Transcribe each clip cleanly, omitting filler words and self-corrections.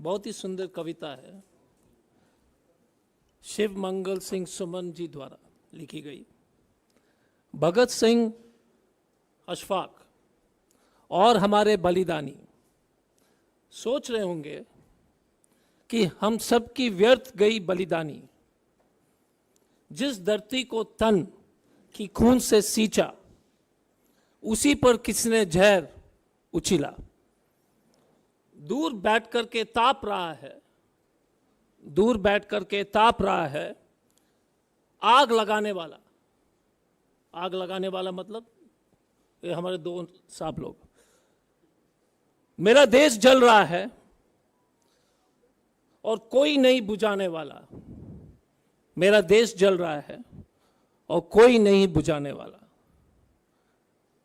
बहुत ही सुंदर कविता है, शिव मंगल सिंह सुमन जी द्वारा लिखी गई। भगत सिंह, अशफाक और हमारे बलिदानी सोच रहे होंगे कि हम सब की व्यर्थ गई बलिदानी, जिस धरती को तन की खून से सींचा, उसी पर किसने जहर उछिला। दूर बैठ कर के ताप रहा है, दूर बैठ कर के ताप रहा है आग लगाने वाला। आग लगाने वाला मतलब ये हमारे दो साहब लोग। मेरा देश जल रहा है और कोई नहीं बुझाने वाला। मेरा देश जल रहा है और कोई नहीं बुझाने वाला।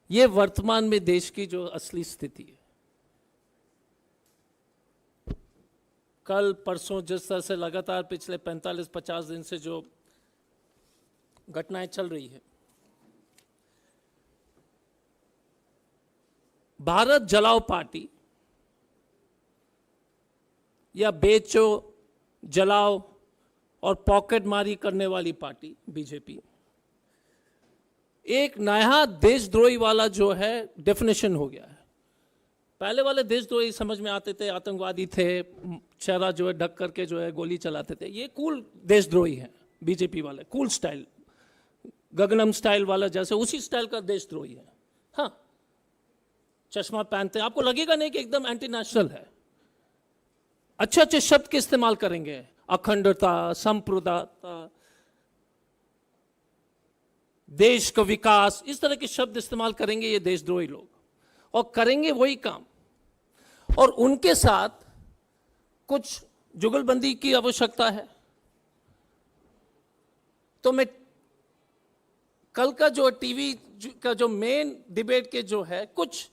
ये वर्तमान में देश की जो असली स्थिति है। कल परसों जिस तरह से लगातार पिछले 45-50 दिन से जो घटनाएं चल रही है, भारत जलाओ पार्टी या बेचो, जलाओ और पॉकेट मारी करने वाली पार्टी बीजेपी, एक नया देशद्रोही वाला जो है डेफिनेशन हो गया है। पहले वाले देशद्रोही समझ में आते थे, आतंकवादी थे, चेहरा जो है ढक करके जो है गोली चलाते थे। ये कूल देशद्रोही हैं बीजेपी वाले, कूल स्टाइल, गगनम स्टाइल वाला, जैसे उसी स्टाइल का देशद्रोही है। हाँ, चश्मा पहनते हैं, आपको लगेगा नहीं कि एकदम एंटी नेशनल है। अच्छे अच्छे शब्द के इस्तेमाल करेंगे, अखंडता, संप्रभुता, देश का विकास, इस तरह के शब्द इस्तेमाल करेंगे ये देशद्रोही लोग, और करेंगे वही काम। और उनके साथ कुछ जुगलबंदी की आवश्यकता है। तो मैं कल का जो टीवी का जो मेन डिबेट के जो है, कुछ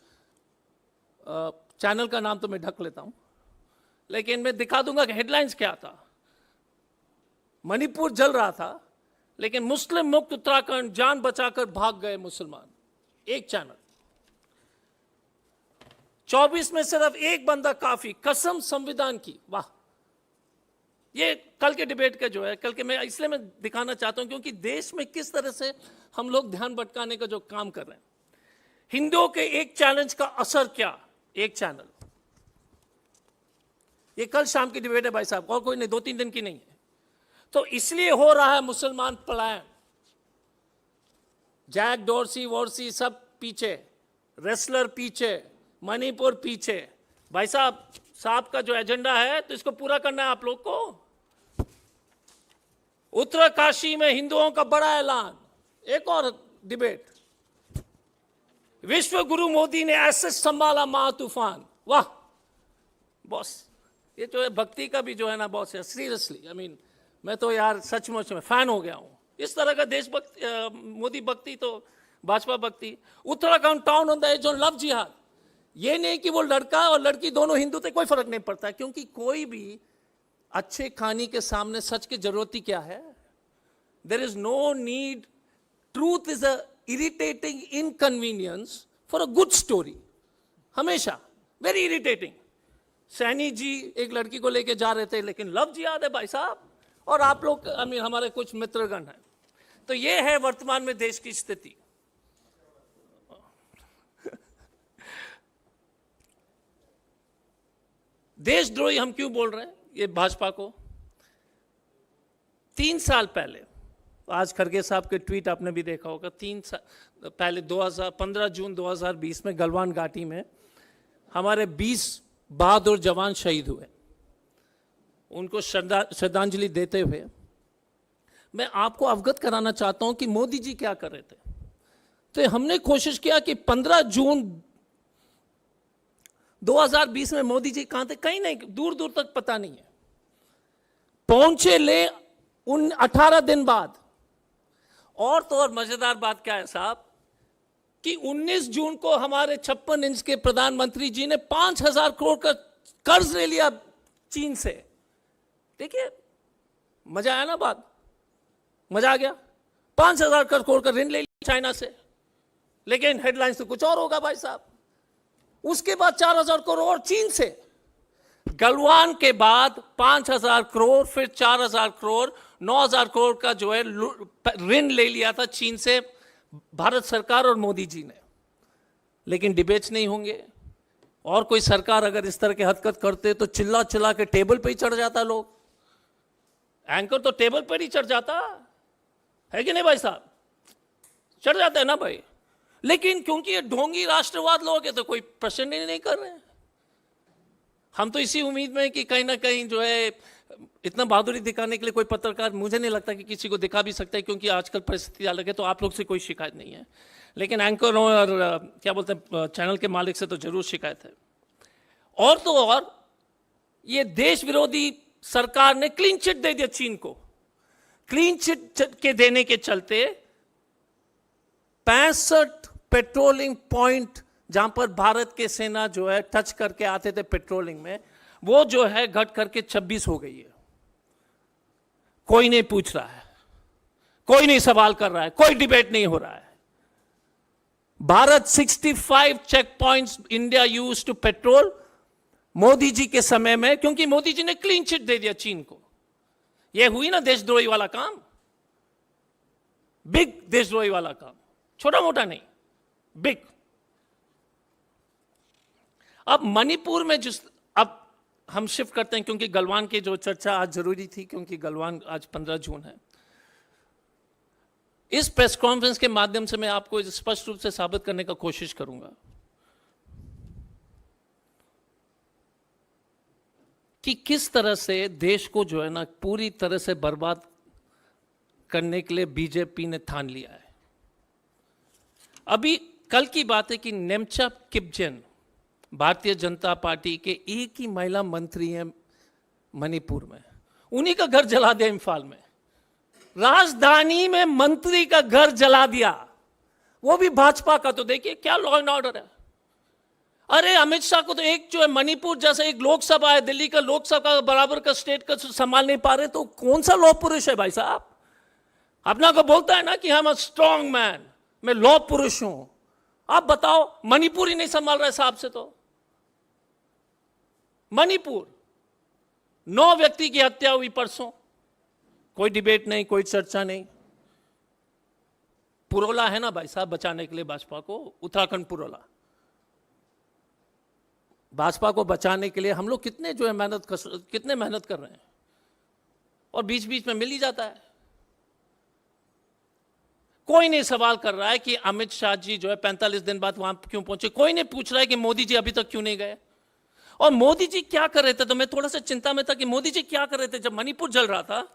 चैनल का नाम तो मैं ढक लेता हूं, लेकिन मैं दिखा दूंगा कि हेडलाइंस क्या था। मणिपुर जल रहा था, लेकिन मुस्लिम मुक्त उत्तराखंड, जान बचाकर भाग गए मुसलमान। एक चैनल। 24 में सिर्फ एक बंदा काफी, कसम संविधान की। वाह! ये कल के डिबेट का जो है, कल के, मैं इसलिए मैं दिखाना चाहता हूं क्योंकि देश में किस तरह से हम लोग ध्यान भटकाने का जो काम कर रहे हैं। हिंदुओं के एक चैलेंज का असर क्या? एक चैनल। ये कल शाम की डिबेट है भाई साहब, और कोई नहीं, 2-3 दिन की नहीं है। तो इसलिए हो रहा है मुसलमान पलायन। जैक डोरसी वोरसी सब पीछे, रेसलर पीछे, मणिपुर पीछे। भाई साहब का जो एजेंडा है, तो इसको पूरा करना है आप लोग को। उत्तरकाशी में हिंदुओं का बड़ा ऐलान। एक और डिबेट। विश्व गुरु मोदी ने ऐसे संभाला महा तूफान। वाह बॉस, ये जो है भक्ति का भी जो है ना बॉस, सीरियसली आई मीन, मैं तो यार सचमुच में फैन हो गया हूं इस तरह का देशभक्ति, मोदी भक्ति तो भाजपा भक्ति। Uttarakhand town on the edge on love jihad. ये नहीं कि वो लड़का और लड़की दोनों हिंदू थे, कोई फर्क नहीं पड़ता, क्योंकि कोई भी अच्छे कहानी के सामने सच की जरूरत ही क्या है? There is no need. Truth is a irritating inconvenience for a good story. हमेशा वेरी इरिटेटिंग। सैनी जी एक लड़की को लेके जा रहे थे, लेकिन लव जिहाद है भाई साहब, और आप लोग आई मीन हमारे कुछ मित्रगण हैं। तो ये है वर्तमान में देश की स्थिति। देशद्रोही हम क्यों बोल रहे हैं ये भाजपा को? 3 साल पहले, आज खड़गे साहब के ट्वीट आपने भी देखा होगा, 3 साल पहले 15 जून 2020 में गलवान घाटी में हमारे 20 बहादुर जवान शहीद हुए। उनको श्रद्धांजलि देते हुए मैं आपको अवगत कराना चाहता हूं कि मोदी जी क्या कर रहे थे। तो हमने कोशिश किया कि 15 जून 2020 में मोदी जी कहां थे? कहीं नहीं, दूर दूर तक पता नहीं है। पहुंचे ले 18 दिन बाद। और तो और मजेदार बात क्या है साहब, कि 19 जून को हमारे 56 इंच के प्रधानमंत्री जी ने 5,000 करोड़ का कर्ज ले लिया चीन से। देखिए मजा आया ना, बात मजा आ गया। 5,000 करोड़ का ऋण ले लिया चाइना से, लेकिन हेडलाइंस तो कुछ और होगा भाई साहब। उसके बाद 4,000 करोड़ और चीन से। गलवान के बाद 5,000 करोड़, फिर 4,000 करोड़, 9,000 करोड़ का जो है ऋण ले लिया था चीन से भारत सरकार और मोदी जी ने। लेकिन डिबेट्स नहीं होंगे, और कोई सरकार अगर इस तरह के हरकत करते तो चिल्ला चिल्ला के टेबल पे ही चढ़ जाता लोग। एंकर तो टेबल पर ही चढ़ जाता है कि नहीं भाई साहब? चढ़ जाता है ना भाई। लेकिन क्योंकि ये ढोंगी राष्ट्रवाद लोग है तो कोई प्रश्न ही नहीं कर रहे हैं। हम तो इसी उम्मीद में कि कहीं ना कहीं जो है इतना बहादुरी दिखाने के लिए कोई पत्रकार, मुझे नहीं लगता कि किसी को दिखा भी सकता है, क्योंकि आजकल परिस्थिति अलग है। तो आप लोग से कोई शिकायत नहीं है, लेकिन एंकरों और क्या बोलते हैं चैनल के मालिक से तो जरूर शिकायत है। और तो और ये देश विरोधी सरकार ने क्लीन चिट दे दिया चीन को। क्लीन चिट के देने के चलते 65 पेट्रोलिंग पॉइंट जहां पर भारत के सेना जो है टच करके आते थे पेट्रोलिंग में, वो जो है घट करके 26 हो गई है। कोई नहीं पूछ रहा है, कोई नहीं सवाल कर रहा है, कोई डिबेट नहीं हो रहा है। Bharat 65 check points India use to petrol Modi ji के समय में, क्योंकि मोदी जी ने क्लीन चिट दे दिया चीन को। यह हुई ना देशद्रोही वाला काम, बिग देशद्रोही वाला काम, छोटा मोटा नहीं, बिग। अब मणिपुर में जिस, अब हम शिफ्ट करते हैं क्योंकि गलवान की जो चर्चा आज जरूरी थी, क्योंकि गलवान आज 15 जून है। इस प्रेस कॉन्फ्रेंस के माध्यम से मैं आपको स्पष्ट रूप से साबित करने का कोशिश करूंगा कि किस तरह से देश को जो है ना पूरी तरह से बर्बाद करने के लिए बीजेपी ने ठान लिया है। अभी कल की बात है कि नेमचा किपजेन भारतीय जनता पार्टी के एक ही महिला मंत्री हैं मणिपुर में, उन्हीं का घर जला दिया। इम्फाल में राजधानी में मंत्री का घर जला दिया, वो भी भाजपा का। तो देखिए क्या लॉ एंड ऑर्डर है। अरे अमित शाह को तो एक जो है मणिपुर जैसा एक लोकसभा है, दिल्ली का लोकसभा बराबर का स्टेट का संभाल नहीं पा रहे, तो कौन सा लॉ पुरुष है भाई साहब? अपना को बोलता है ना कि हम स्ट्रॉन्ग मैन, मैं लॉ पुरुष हूं। आप बताओ, मणिपुर ही नहीं संभाल रहे साहब से। तो मणिपुर 9 व्यक्ति की हत्या हुई परसों, कोई डिबेट नहीं, कोई चर्चा नहीं। पुरोला है ना भाई साहब बचाने के लिए भाजपा को, उत्तराखंड पुरोला। भाजपा को बचाने के लिए हम लोग कितने जो है मेहनत कर रहे हैं, और बीच बीच में मिल ही जाता है। कोई नहीं सवाल कर रहा है कि अमित शाह जी जो है 45 दिन बाद वहां क्यों पहुंचे। कोई नहीं पूछ रहा है कि मोदी जी अभी तक क्यों नहीं गए, और मोदी जी क्या कर रहे थे। तो मैं थोड़ा सा चिंता में था कि मोदी जी क्या कर रहे थे। जब मणिपुर जल रहा था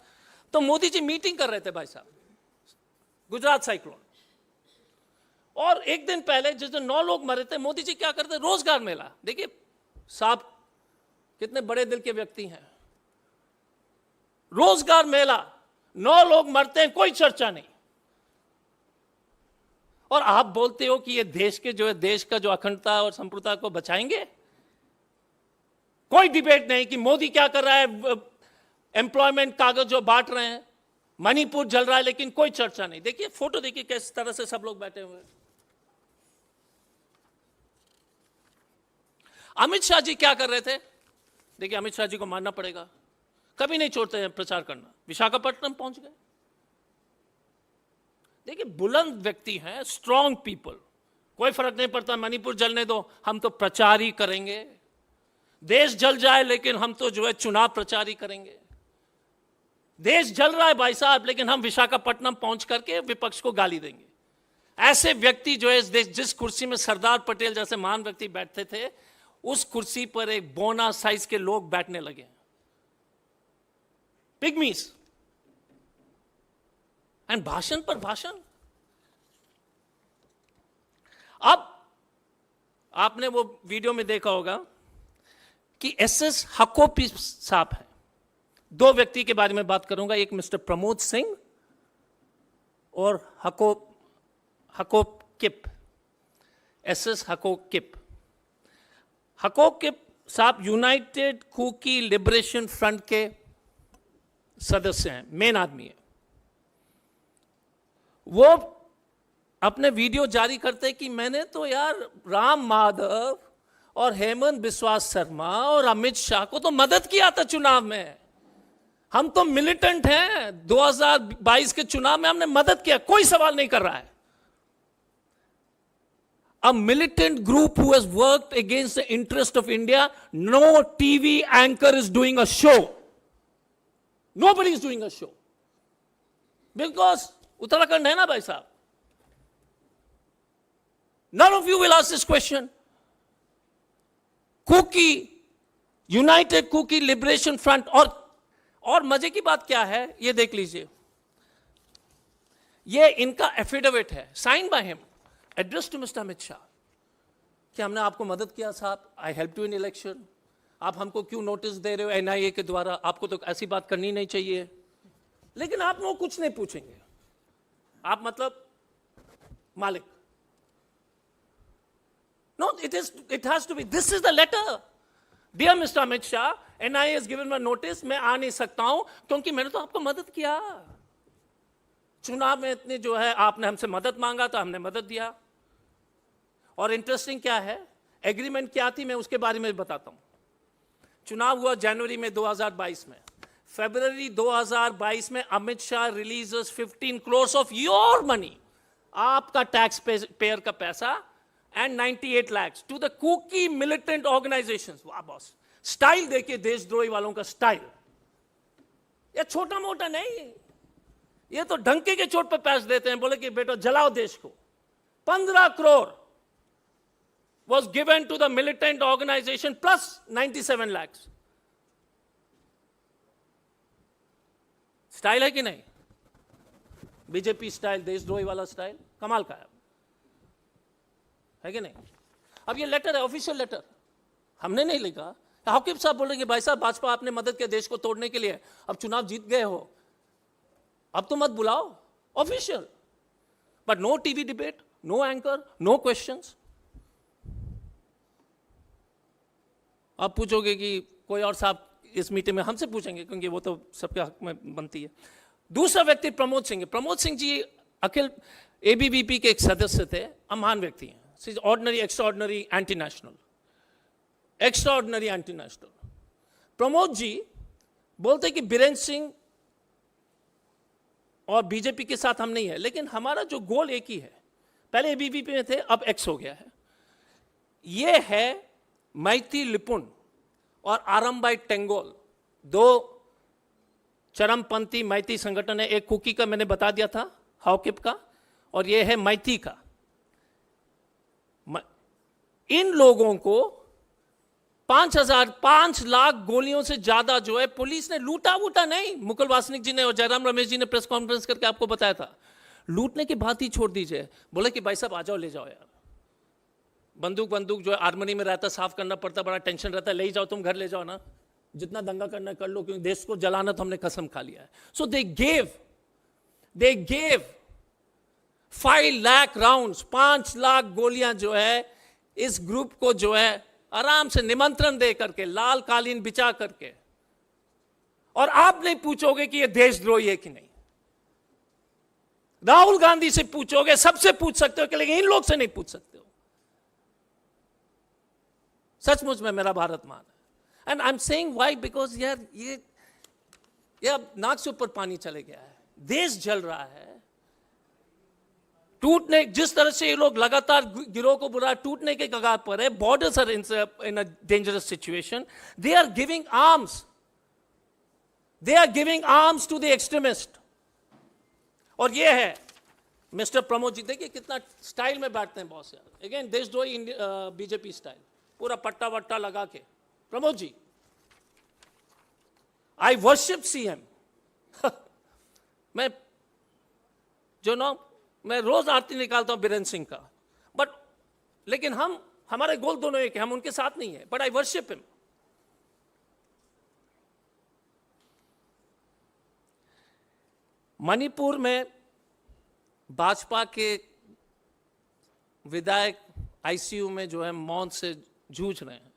तो मोदी जी मीटिंग कर रहे थे भाई साहब, गुजरात साइक्लोन। और एक दिन पहले जिस दिन 9 लोग मरे थे, मोदी जी क्या करते, रोजगार मेला। देखिए साहब कितने बड़े दिल के व्यक्ति हैं। रोजगार मेला, 9 लोग मरते हैं, कोई चर्चा नहीं। और आप बोलते हो कि ये देश के जो है, देश का जो अखंडता और संप्रभुता को बचाएंगे। कोई डिबेट नहीं कि मोदी क्या कर रहा है, एम्प्लॉयमेंट कागज जो बांट रहे हैं, मणिपुर जल रहा है, लेकिन कोई चर्चा नहीं। देखिए फोटो, देखिए किस तरह से सब लोग बैठे हुए हैं। अमित शाह जी क्या कर रहे थे। देखिए अमित शाह जी को मानना पड़ेगा, कभी नहीं छोड़ते हैं प्रचार करना। विशाखापट्टनम पहुंच गए। देखिए बुलंद व्यक्ति हैं, स्ट्रॉन्ग पीपल, कोई फर्क नहीं पड़ता, मणिपुर जलने दो, हम तो प्रचार ही करेंगे। देश जल जाए लेकिन हम तो जो है चुनाव प्रचार ही करेंगे। देश जल रहा है भाई साहब, लेकिन हम विशाखापट्टनम पहुंच करके विपक्ष को गाली देंगे। ऐसे व्यक्ति जो है इस देश, जिस कुर्सी में सरदार पटेल जैसे महान व्यक्ति बैठते थे, उस कुर्सी पर एक बोना साइज के लोग बैठने लगे, पिग्मीज। एंड भाषण पर भाषण। अब आपने वो वीडियो में देखा होगा कि एसएस हकोपी साहब है। 2 व्यक्ति के बारे में बात करूंगा, एक मिस्टर प्रमोद सिंह और हकोकिप, एसएस हकोकिप। हकोकिप साहब यूनाइटेड कुकी लिबरेशन फ्रंट के सदस्य हैं, मेन आदमी है। वो अपने वीडियो जारी करते कि मैंने तो यार राम माधव और हेमंत बिस्वा शर्मा और अमित शाह को तो मदद किया था चुनाव में। हम तो मिलिटेंट हैं, 2022 के चुनाव में हमने मदद किया, कोई सवाल नहीं कर रहा है। A militant group who has worked against the interest of India, no TV anchor is doing a show. Nobody is doing a show. Because Uttarakhand है ना भाई साहब। None of you will ask this question. Kuki, united Kuki liberation front, और मजे की बात क्या है, ये देख लीजिए, ये इनका एफिडेविट है, sign by him, address to mister Amit Shah, कि हमने आपको मदद किया साहब, I help you in election, आप हमको क्यों नोटिस दे रहे हो एनआईए के द्वारा, आपको तो ऐसी बात करनी नहीं चाहिए। लेकिन आप लोग कुछ नहीं पूछेंगे, आप मतलब मालिक। No, it has to be. This is the letter. Dear Mr. Amit Shah, NIA has given me notice, मैं आ नहीं सकता हूं क्योंकि मैंने तो आपको मदद किया। चुनाव में इतने जो है आपने हमसे मदद मांगा तो हमने मदद दिया। और इंटरेस्टिंग क्या है, एग्रीमेंट क्या थी, मैं उसके बारे में बताता हूं। चुनाव हुआ जनवरी में 2022 में, फरवरी 2022 में Amit Shah releases 15 crores of your money, आपका टैक्स पेयर का पैसा, and 98 lakhs to the Kuki militant organizations. वाह बॉस, स्टाइल देखिए देशद्रोही वालों का स्टाइल। ये छोटा मोटा नहीं, ये तो डंके के चोट पे पैसे देते हैं, बोले कि बेटो जलाओ देश को। 15 crore was given to the militant organization plus 97 lakhs. Style है कि नहीं? बीजेपी स्टाइल, देशद्रोही वाला स्टाइल, कमाल का है कि नहीं? अब ये लेटर है, ऑफिशियल लेटर, हमने नहीं लिखा। हाकिम साहब बोल रहे कि भाई साहब भाजपा आपने मदद किया देश को तोड़ने के लिए, अब चुनाव जीत गए हो, अब तो मत बुलाओ, official. But no TV debate, no anchor, no questions. आप पूछोगे कि कोई और साहब इस मीटिंग में, हमसे पूछेंगे क्योंकि वो तो सबके हक में बनती है। दूसरा व्यक्ति प्रमोद सिंह है। प्रमोद सिंह जी अखिल एबीवीपी के एक सदस्य थे, महान व्यक्ति हैं, ordinary extraordinary anti national, extraordinary anti national. Pramod ji बोलते कि बीरेंद्र सिंह और बीजेपी के साथ हम नहीं है, लेकिन हमारा जो गोल एक ही है, पहले एबीवीपी में थे, अब एक्स हो गया है। ये है मैती लिपुन और आरंबाई टेंगोल, दो चरमपंथी मैती संगठन है। एक कुकी का मैंने बता दिया था, हाउकिप का, और ये है मैती का। इन लोगों को 5 लाख गोलियों से ज्यादा जो है पुलिस ने लूटा वूटा नहीं। मुकुल वासनिक जी ने और जयराम रमेश जी ने प्रेस कॉन्फ्रेंस करके आपको बताया था, लूटने की बात ही छोड़ दीजिए। बोले कि भाई साहब आ जाओ, ले जाओ यार, बंदूक जो है आर्मनी में रहता, साफ करना पड़ता, बड़ा टेंशन रहता है, ले जाओ, तुम घर ले जाओ ना, जितना दंगा करना कर लो, क्योंकि देश को जलाना तो हमने कसम खा लिया है। So they gave 5 lakh rounds, 5 lakh गोलियां जो है इस ग्रुप को जो है आराम से निमंत्रण दे करके, लाल कालीन बिछा करके। और आप नहीं पूछोगे कि ये देशद्रोही है कि नहीं, राहुल गांधी से पूछोगे, सबसे पूछ सकते हो, लेकिन इन लोग से नहीं पूछ सकते हो। सचमुच में मेरा भारत मान है। And I am saying why, because यार ये अब नाक से ऊपर पानी चले गया है, देश जल रहा है। टूटने, जिस तरह से ये लोग लगातार गिरोह को बुरा टूटने के कगार पर है, borders are in a dangerous situation, they are giving arms to the extremist. और ये है मिस्टर प्रमोद जी, देखिए कितना स्टाइल में बैठते हैं बॉस यार। अगेन देशद्रोही बीजेपी स्टाइल, पूरा पट्टा वट्टा लगा के। प्रमोद जी, आई वर्शिप सीएम। मैं जो ना, मैं रोज आरती निकालता हूं बीरेंद्र सिंह का, बट लेकिन हमारे गोल दोनों एक है, हम उनके साथ नहीं है, but I worship him. Manipur में भाजपा के विधायक आईसीयू में जो है मौत से जूझ रहे हैं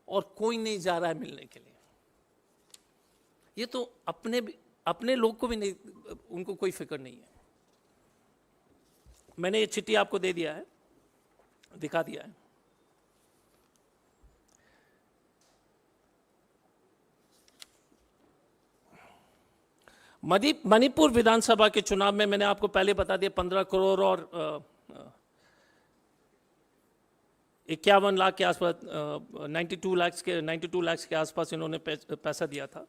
और कोई नहीं जा रहा है मिलने के लिए। ये तो अपने लोग को भी नहीं, उनको कोई फिक्र नहीं है। मैंने ये चिट्ठी आपको दे दिया है, दिखा दिया है। मणिपुर विधानसभा के चुनाव में मैंने आपको पहले बता दिया 15 करोड़ और 51 लाख के आसपास 92 लाख के आसपास इन्होंने पैसा दिया था।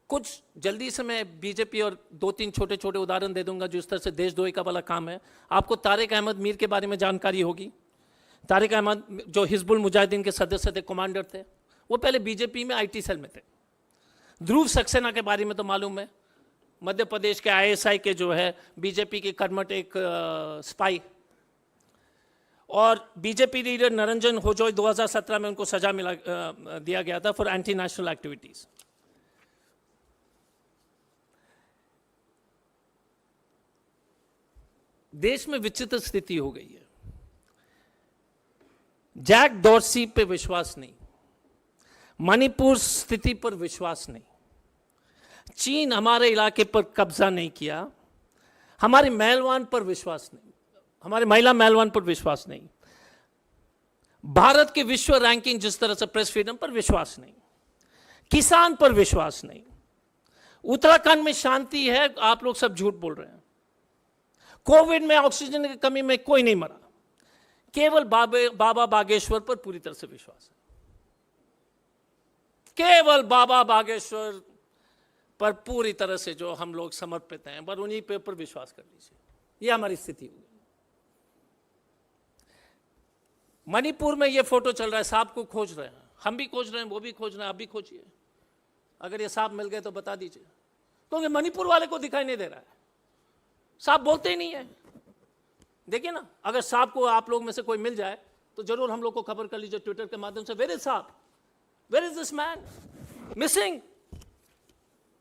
कुछ जल्दी से मैं बीजेपी और 2-3 छोटे छोटे उदाहरण दे दूंगा जो इस तरह से देशद्रोही का वाला काम है। आपको तारिक अहमद मीर के बारे में जानकारी होगी। तारिक अहमद जो हिजबुल मुजाहिदीन के सदस्य थे, कमांडर थे, वो पहले बीजेपी में आईटी सेल में थे। ध्रुव सक्सेना के बारे में तो मालूम है, मध्य प्रदेश के आईएसआई के जो है बीजेपी के कर्मठ एक स्पाई। और बीजेपी लीडर निरंजन होजोई 2017 में उनको सजा दिया गया था फॉर एंटी नेशनल एक्टिविटीज। देश में विचित्र स्थिति हो गई है। जैक डॉर्सी पे विश्वास नहीं, मणिपुर स्थिति पर विश्वास नहीं, चीन हमारे इलाके पर कब्जा नहीं किया, हमारे महलवान पर विश्वास नहीं, हमारे महिला महलवान पर विश्वास नहीं, भारत के विश्व रैंकिंग जिस तरह से प्रेस फ्रीडम पर विश्वास नहीं, किसान पर विश्वास नहीं। उत्तराखंड में शांति है, आप लोग सब झूठ बोल रहे हैं। कोविड में ऑक्सीजन की कमी में कोई नहीं मरा, केवल बाबा बागेश्वर पर पूरी तरह से विश्वास है। केवल बाबा बागेश्वर पर पूरी तरह से जो हम लोग समर्पित हैं, पर उन्हीं पे पर विश्वास कर लीजिए। ये हमारी स्थिति होगी। मणिपुर में ये फोटो चल रहा है, सांप को खोज रहे हैं, हम भी खोज रहे हैं, वो भी खोज रहे हैं, आप भी खोजिए। अगर ये सांप मिल गए तो बता दीजिए, क्योंकि मणिपुर वाले को दिखाई नहीं दे रहा है। सांप बोलते ही नहीं है। देखिए ना, अगर सांप को आप लोग में से कोई मिल जाए तो जरूर हम लोग को खबर कर लीजिए ट्विटर के माध्यम से, वेयर इज सांप, where is this man missing.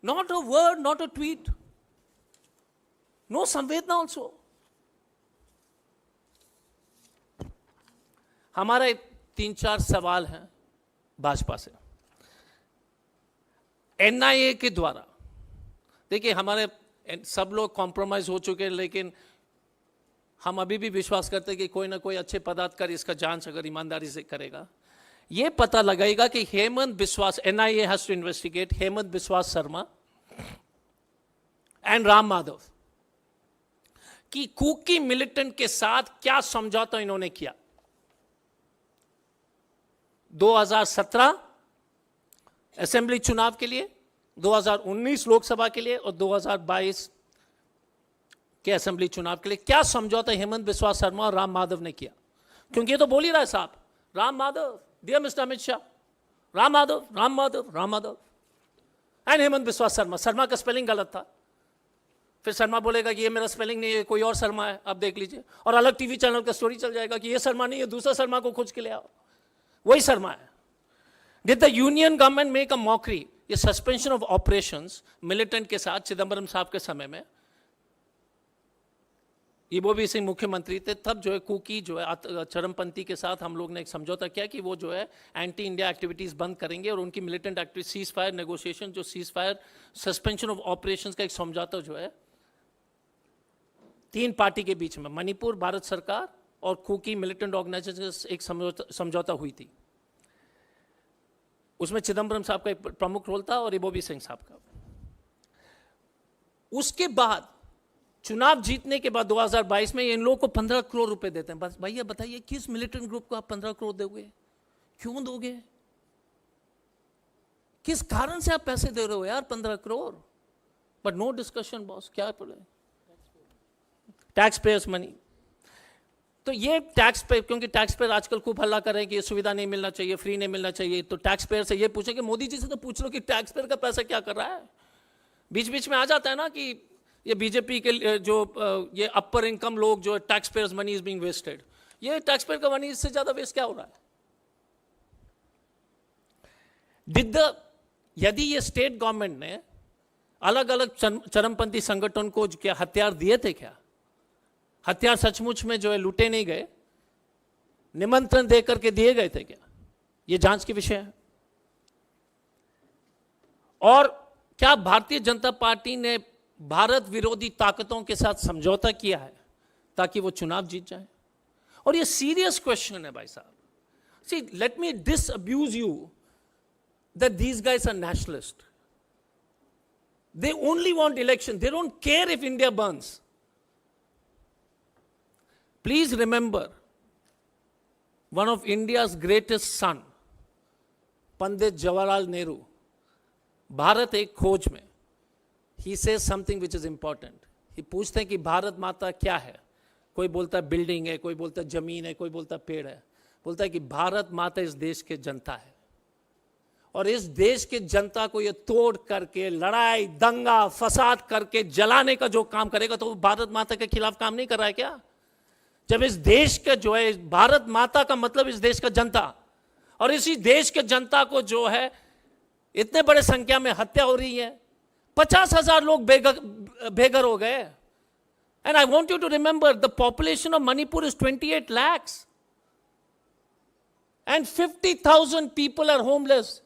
Not a word, not a tweet, no संवेदना ऑल्सो। हमारा 3-4 सवाल हैं भाजपा से। एनआईए के द्वारा, देखिए हमारे सब लोग कॉम्प्रोमाइज हो चुके हैं, लेकिन हम अभी भी विश्वास करते हैं कि कोई ना कोई अच्छे पदाधिकारी इसका जांच अगर ईमानदारी से करेगा, ये पता लगाएगा कि Hemant Biswas, NIA has to investigate Hemant Biswas Sharma and Ram Madhav कि कुकी मिलिटेंट के साथ क्या समझौता इन्होंने किया। 2017 असेंबली चुनाव के लिए, 2019 लोकसभा के लिए और 2022 के असेंबली चुनाव के लिए क्या समझौता हेमंत बिस्वा शर्मा और राम माधव ने किया। क्योंकि ये तो बोल ही रहा है साहब, Ram Madhav, dear mister Amit Shah, Ram Madhav, Ram Madhav, Ram Madhav and Hemant Biswa Sharma. Sharma का स्पेलिंग गलत था, फिर शर्मा बोलेगा कि ये मेरा स्पेलिंग नहीं है, कोई और शर्मा है, आप देख लीजिए। और अलग टीवी चैनल का स्टोरी चल जाएगा कि ये शर्मा नहीं है, दूसरा शर्मा को खोज के ले आओ, वही शर्मा है। Did the union government make a mockery, ये सस्पेंशन ऑफ ऑपरेशंस मिलिटेंट के साथ चिदम्बरम साहब के समय में, ये वो भी सिंह मुख्यमंत्री थे तब, जो है कुकी जो है चरमपंथी के साथ हम लोग ने एक समझौता किया कि वो जो है एंटी इंडिया एक्टिविटीज बंद करेंगे और उनकी militant activity cease fire negotiation, जो cease fire suspension of operations का एक समझौता जो है 3 पार्टी के बीच में, मणिपुर, भारत सरकार और कुकी मिलिटेंट ऑर्गेनाइजेशन, एक समझौता हुई थी। उसमें चिदम्बरम साहब का एक प्रमुख रोल था और इबोबी सिंह साहब का। उसके बाद चुनाव जीतने के बाद 2022 में इन लोगों को 15 करोड़ रुपए देते हैं। बस भैया बताइए, किस मिलिटेंट ग्रुप को आप 15 करोड़ दोगे? क्यों दोगे? किस कारण से आप पैसे दे रहे हो यार 15 crore? But no discussion boss, क्या बोले, टैक्स पेयर्स मनी। तो ये टैक्स पे, क्योंकि टैक्स पेयर आजकल खूब हल्ला कर रहे हैं कि ये सुविधा नहीं मिलना चाहिए, फ्री नहीं मिलना चाहिए, तो टैक्स पेयर से ये पूछे कि मोदी जी से तो पूछ लो कि टैक्स पेयर का पैसा क्या कर रहा है। बीच बीच में आ जाता है ना कि ये बीजेपी के जो ये अपर इनकम लोग जो tax payers money is being wasted, ये टैक्स पेयर का मनी इससे ज्यादा वेस्ट क्या हो रहा है? यदि ये स्टेट गवर्नमेंट ने अलग अलग चरमपंथी संगठन को क्या हथियार दिए थे क्या? हथियार सचमुच में जो है लूटे नहीं गए, निमंत्रण दे करके दिए गए थे क्या? ये जांच के विषय है। और क्या भारतीय जनता पार्टी ने भारत विरोधी ताकतों के साथ समझौता किया है ताकि वो चुनाव जीत जाए? और ये सीरियस क्वेश्चन है भाई साहब। See, let me disabuse you that these guys are nationalist. They only want election. They don't care if India burns. Please remember, one of India's greatest son, Pandit Jawaharlal Nehru, Bharat एक खोज में, he says something which is important. He पूछते हैं कि भारत माता क्या है? कोई बोलता है बिल्डिंग है, कोई बोलता है जमीन है, कोई बोलता है पेड़ है. बोलता है कि भारत माता इस देश के जनता है, और इस देश के जनता को ये तोड़ करके लड़ाई दंगा फसाद करके जलाने का जो काम करेगा, तो वो भारत माता के खिलाफ काम नहीं कर रहा है क्या? जब इस देश का जो है, भारत माता का मतलब इस देश का जनता, और इसी देश के जनता को जो है इतने बड़े संख्या में हत्या हो रही है, 50,000 लोग बेघर हो गए. And I want you to remember the population of Manipur is 28 lakhs and 50,000 people are homeless.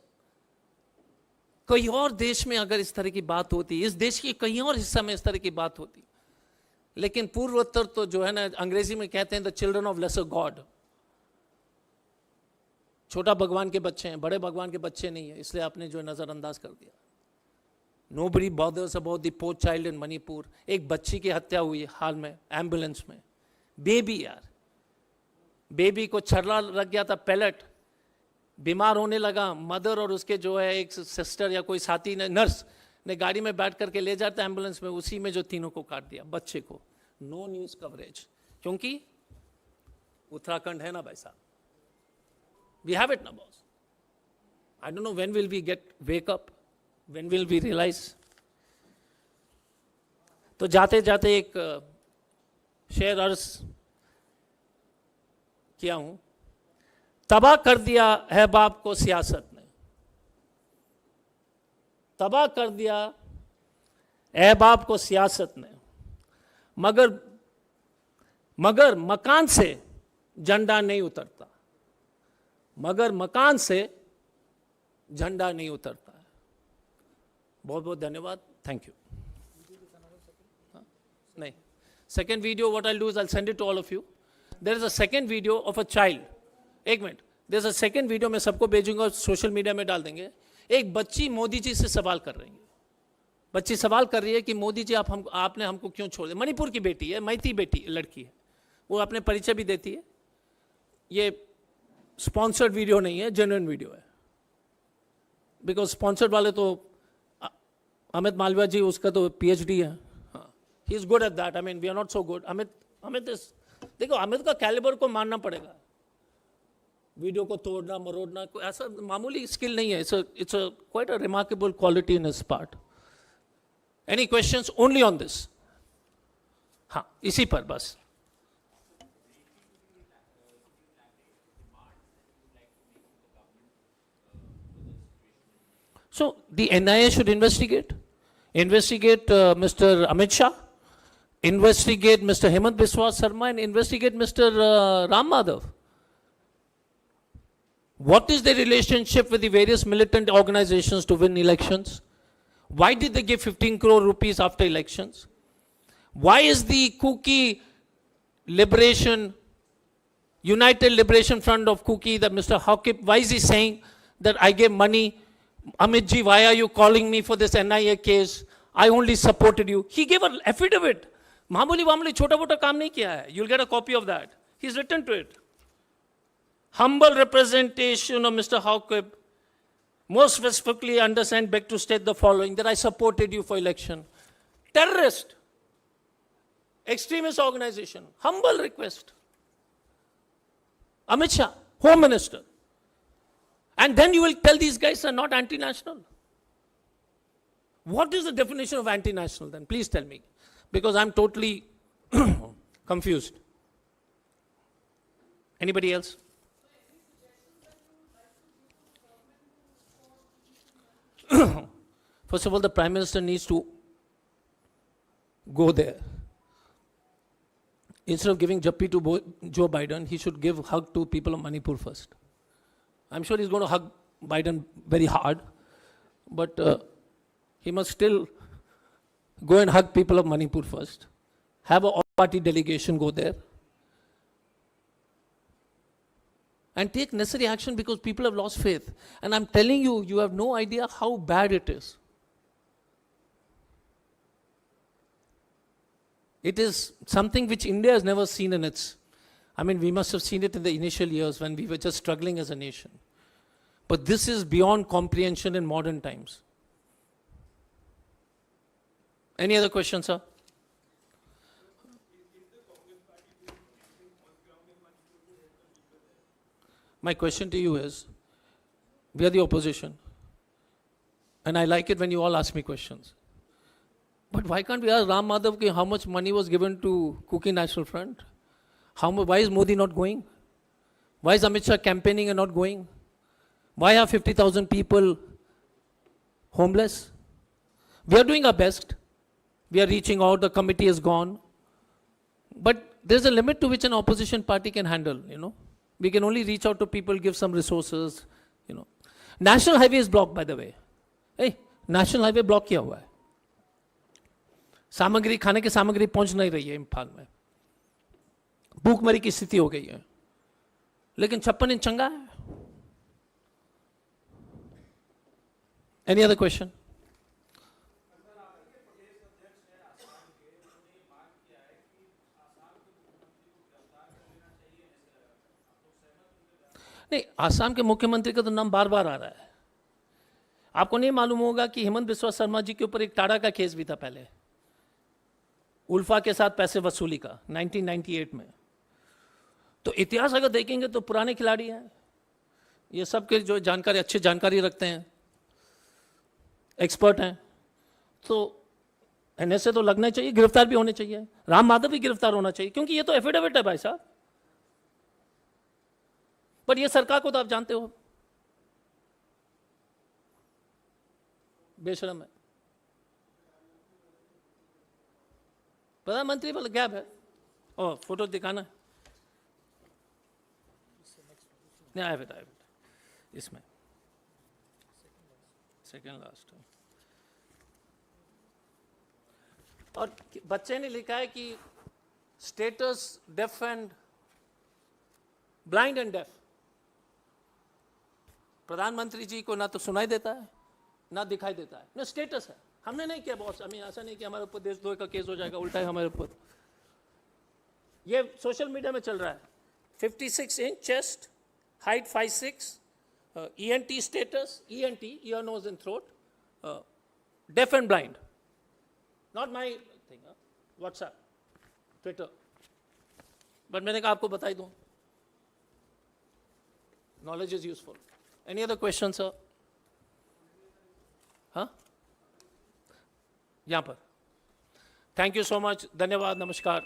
कहीं और देश में अगर इस तरह की बात होती, इस देश के कहीं और हिस्सा में इस तरह की बात होती, लेकिन पूर्वोत्तर तो जो है ना, अंग्रेजी में कहते हैं the children of lesser god. छोटा भगवान के बच्चे हैं, बड़े भगवान के बच्चे नहीं है, इसलिए आपने जो नजरअंदाज कर दिया. Nobody bothers about the poor child in Manipur. एक बच्ची की हत्या हुई हाल में एम्बुलेंस में, बेबी यार, बेबी को छर्रा लग गया था, पैलेट, बीमार होने लगा. मदर और उसके जो है एक सिस्टर या कोई साथी ने, नर्स ने गाड़ी में बैठ करके ले जाता एम्बुलेंस में, उसी में जो तीनों को काट दिया, बच्चे को. नो न्यूज कवरेज, क्योंकि उत्तराखंड है ना भाई साहब. We have it now, boss. I don't know when will we wake up, when will we realize. तो जाते जाते एक शेर अर्ज किया हूं. तबाह कर दिया है बाप को सियासत ने, तबाह कर दिया है बाप को सियासत ने, मगर मकान से झंडा नहीं उतरता, मगर मकान से झंडा नहीं उतरता है. बहुत बहुत धन्यवाद. Thank you. नहीं, second video what I do is I send it to all of you. There is a second video of a child. एक minute, there is a second video, मैं सबको भेजूंगा, सोशल मीडिया में डाल देंगे. एक बच्ची मोदी जी से सवाल कर रही है. बच्ची सवाल कर रही है कि मोदी जी आपने हमको क्यों छोड़ दिया. मणिपुर की बेटी है, मैती बेटी लड़की है, वो अपने परिचय भी देती है. ये स्पॉन्सर्ड वीडियो नहीं है, जेन्युइन वीडियो है. बिकॉज स्पॉन्सर्ड वाले तो अमित मालविया जी, उसका तो पीएचडी है. He is good at that. I mean we are not so good. Amit is, देखो अमित का कैलिबर को मानना पड़ेगा. वीडियो को तोड़ना मरोड़ना कोई ऐसा मामूली स्किल नहीं है. It's a quite a remarkable quality in his part. Any questions only on this? हाँ, इसी पर बस. So the NIA should investigate Mr. Amit Shah, investigate Mr. Hemant Biswa Sarma, and investigate Mr. Ram Madhav. What is the relationship with the various militant organizations to win elections? Why did they give 15 crore rupees after elections? Why is the Kuki Liberation, United Liberation Front of Kuki, that Mr. Hawkip, why is he saying that I gave money? Amit ji, why are you calling me for this NIA case? I only supported you. He gave an affidavit. मामूली छोटा मोटा काम नहीं किया है. You'll get a copy of that. He's written to it. Humble representation of Mr. Hawkip. Most specifically understand, beg to state the following, that I supported you for election. Terrorist. Extremist organization. Humble request. Amit Shah, Home Minister. And then you will tell these guys are not anti-national. What is the definition of anti-national then? Please tell me. Because I'm totally confused. Anybody else? First of all, the Prime Minister needs to go there. Instead of giving Jappi to Joe Biden, he should give hug to people of Manipur first. I'm sure he's going to hug Biden very hard, but he must still go and hug people of Manipur first. Have a all-party delegation go there. And take necessary action, because people have lost faith. And I'm telling you, you have no idea how bad it is. It is something which India has never seen in its, I mean, we must have seen it in the initial years when we were just struggling as a nation. But this is beyond comprehension in modern times. Any other questions, sir? My question to you is, we are the opposition. And I like it when you all ask me questions. But why can't we ask Ram Madhav how much money was given to Kuki National Front? Why is Modi not going? Why is Amit Shah campaigning and not going? Why are 50,000 people homeless? We are doing our best. We are reaching out, the committee is gone. But there's a limit to which an opposition party can handle, you know. We can only reach out to people, give some resources, you know. National highway is blocked, by the way. Hey, national highway block किया हुआ है. सामग्री, खाने की सामग्री पहुंच नहीं रही है इम्फाल में. भूखमरी की स्थिति हो गई है. लेकिन 56 इंच चंगा है. Any other question? नहीं, आसाम के मुख्यमंत्री का तो नाम बार बार आ रहा है. आपको नहीं मालूम होगा कि हेमंत बिस्वा शर्मा जी के ऊपर एक टाड़ा का केस भी था पहले, उल्फा के साथ पैसे वसूली का 1998 में. तो इतिहास अगर देखेंगे तो पुराने खिलाड़ी हैं ये, सब के जो जानकारी, अच्छी जानकारी रखते हैं, एक्सपर्ट हैं. तो एनएसए तो लगना चाहिए, गिरफ्तार भी होने चाहिए. राम माधव भी गिरफ्तार होना चाहिए, क्योंकि ये तो एफिडेविट है भाई साहब. पर ये सरकार को तो आप जानते हो, बेशरम है. प्रधानमंत्री वाला गैप है. ओ फोटो दिखाना है. नहीं, आई विल इसमें सेकेंड लास्ट. और बच्चे ने लिखा है कि status deaf and blind and deaf. प्रधानमंत्री जी को ना तो सुनाई देता है ना दिखाई देता है, ना स्टेटस है. हमने नहीं किया बॉस, हमें ऐसा नहीं कि हमारे ऊपर देशद्रोह का केस हो जाएगा, उल्टा है हमारे ऊपर. ये सोशल मीडिया में चल रहा है. 56 inch chest, height 5'6", ENT status, ENT ear nose and throat, def and blind. Not my thing, WhatsApp, Twitter. But मैंने कहा आपको बता ही दूं, knowledge is useful. Any other questions, sir? हाँ, यहाँ पर. Thank you so much. धन्यवाद, नमस्कार.